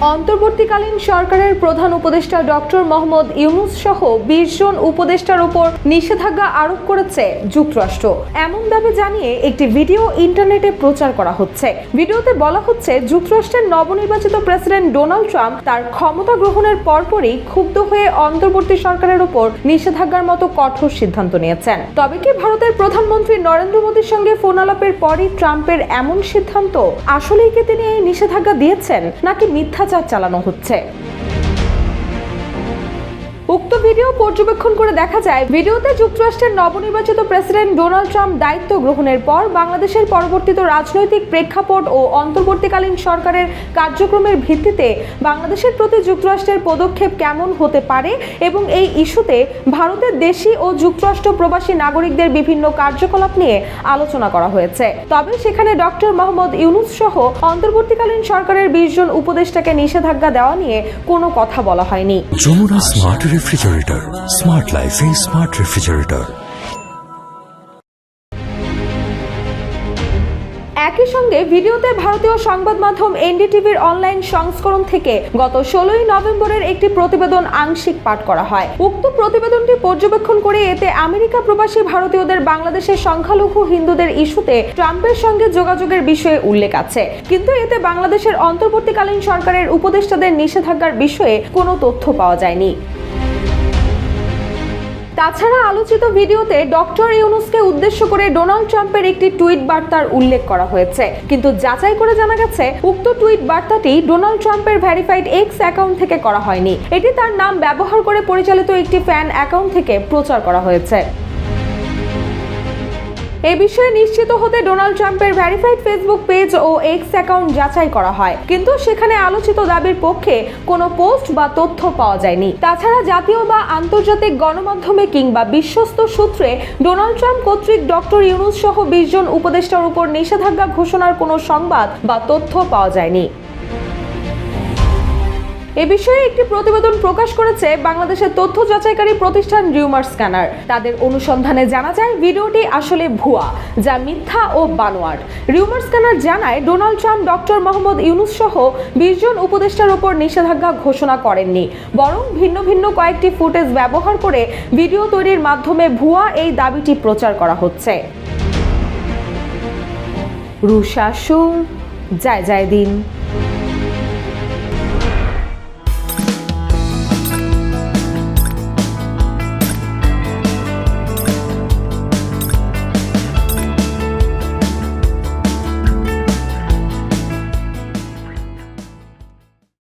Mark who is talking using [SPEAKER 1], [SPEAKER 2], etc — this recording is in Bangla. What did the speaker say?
[SPEAKER 1] অন্তর্বর্তীকালীন সরকারের প্রধান উপদেষ্টা ডক্টর মোহাম্মদ ইউনূস সহ 20 জন উপদেষ্টার উপর নিষেধাজ্ঞা আরোপ করেছে যুক্তরাষ্ট্র। এমন দাবি জানিয়ে একটি ভিডিও ইন্টারনেটে প্রচার করা হচ্ছে। ভিডিওতে বলা হচ্ছে, যুক্তরাষ্ট্রের নবনির্বাচিত প্রেসিডেন্ট ডোনাল্ড ট্রাম্প তার ক্ষমতা গ্রহণের পরপরই ক্ষুব্ধ হয়ে অন্তর্বর্তী সরকারের উপর নিষেধাজ্ঞার মতো কঠোর সিদ্ধান্ত নিয়েছেন। তবে কি ভারতের প্রধানমন্ত্রী নরেন্দ্র মোদীর সঙ্গে ফোন আলাপের পরই ট্রাম্পের এমন সিদ্ধান্ত? আসলেই কি তিনি এই নিষেধাজ্ঞা দিয়েছেন, নাকি মিথ্যাচার চালানো হচ্ছে? উক্ত ভিডিও পর্যবেক্ষণ করে দেখা যায়, ভিডিওতে যুক্তরাষ্ট্রের নবনির্বাচিত প্রেসিডেন্ট ডোনাল্ড ট্রাম্প দায়িত্ব গ্রহণের পর বাংলাদেশের পরিবর্তিত রাজনৈতিক প্রেক্ষাপট ও অন্তর্বর্তীকালীন সরকারের কার্যক্রমের ভিত্তিতে বাংলাদেশের প্রতি যুক্তরাষ্ট্রের পদক্ষেপ কেমন হতে পারে এবং এই ইস্যুতে ভারতের দেশি ও যুক্তরাষ্ট্র প্রবাসী নাগরিকদের বিভিন্ন কার্যকলাপ নিয়ে আলোচনা করা হয়েছে। তবে সেখানে ডক্টর মোহাম্মদ ইউনূস সহ অন্তর্বর্তীকালীন সরকারের 20 জন উপদেষ্টাকে নিষেধাজ্ঞা দেওয়া নিয়ে কোনো কথা বলা হয়নি।
[SPEAKER 2] যমুনা স্মার্ট রেফ্রিজারেটর, স্মার্ট লাইফে স্মার্ট রেফ্রিজারেটর।
[SPEAKER 1] একই সঙ্গে ভিডিওতে ভারতীয় সংবাদ মাধ্যম এনডিটিভির অনলাইন সংস্করণ থেকে গত 16 নভেম্বরের একটি প্রতিবেদন আংশিক পাঠ করা হয়। উক্ত প্রতিবেদনটি পর্যবেক্ষণ করে এতে আমেরিকা প্রবাসী ভারতীয়দের বাংলাদেশের সংখ্যালঘু হিন্দুদের ইস্যুতে ট্রাম্পের সঙ্গে যোগাযোগের বিষয়ে উল্লেখ আছে, কিন্তু এতে বাংলাদেশের অন্তর্বর্তীকালীন সরকারের উপদেষ্টাদের নিষেধাজ্ঞার বিষয়ে কোনো তথ্য পাওয়া যায়নি। তাছাড়া আলোচিত ভিডিওতে ডক্টর ইউনূসকে উদ্দেশ্য করে ডোনাল্ড ট্রাম্পের একটি টুইট বার্তার উল্লেখ করা হয়েছে, কিন্তু যাচাই করে জানা গেছে উক্ত টুইট বার্তাটি ডোনাল্ড ট্রাম্পের ভেরিফাইড এক্স অ্যাকাউন্ট থেকে করা হয়নি। এটি তার নাম ব্যবহার করে পরিচালিত একটি ফ্যান অ্যাকাউন্ট থেকে প্রচার করা হয়েছে। এ বিষয়ে নিশ্চিত হতে ডোনাল্ড ট্রাম্পের ভেরিফাইড ফেসবুক পেজ ও এক্স অ্যাকাউন্ট যাচাই করা হয়, কিন্তু সেখানে আলোচিত দাবির পক্ষে কোনো পোস্ট বা তথ্য পাওয়া যায়নি। তাছাড়া জাতীয় বা আন্তর্জাতিক গণমাধ্যমে কিংবা বিশ্বস্ত সূত্রে ডোনাল্ড ট্রাম্প কর্তৃক ডক্টর ইউনূস সহ 20 জন উপদেষ্টার উপর নিষেধাজ্ঞা ঘোষণার কোনো সংবাদ বা তথ্য পাওয়া যায়নি। এ বিষয়ে একটি প্রতিবেদন প্রকাশ করেছে বাংলাদেশের তথ্য যাচাইকারী প্রতিষ্ঠান রিউমার স্ক্যানার। তাদের অনুসন্ধানে জানা যায় ভিডিওটি আসলে ভুয়া, যা মিথ্যা ও বানোয়াট। রিউমার স্ক্যানার জানায়, Donald Trump doctor Mohammad Yunus সহ 20 জন উপদেষ্টার উপর নিষেধাজ্ঞা ঘোষণা করেননি, বরং ভিন্ন ভিন্ন কয়েকটি ফুটেজ ব্যবহার করে ভিডিও তৈরির মাধ্যমে ভুয়া এই দাবিটি প্রচার করা হচ্ছে। রুশা সুর, জয় জয় দিন।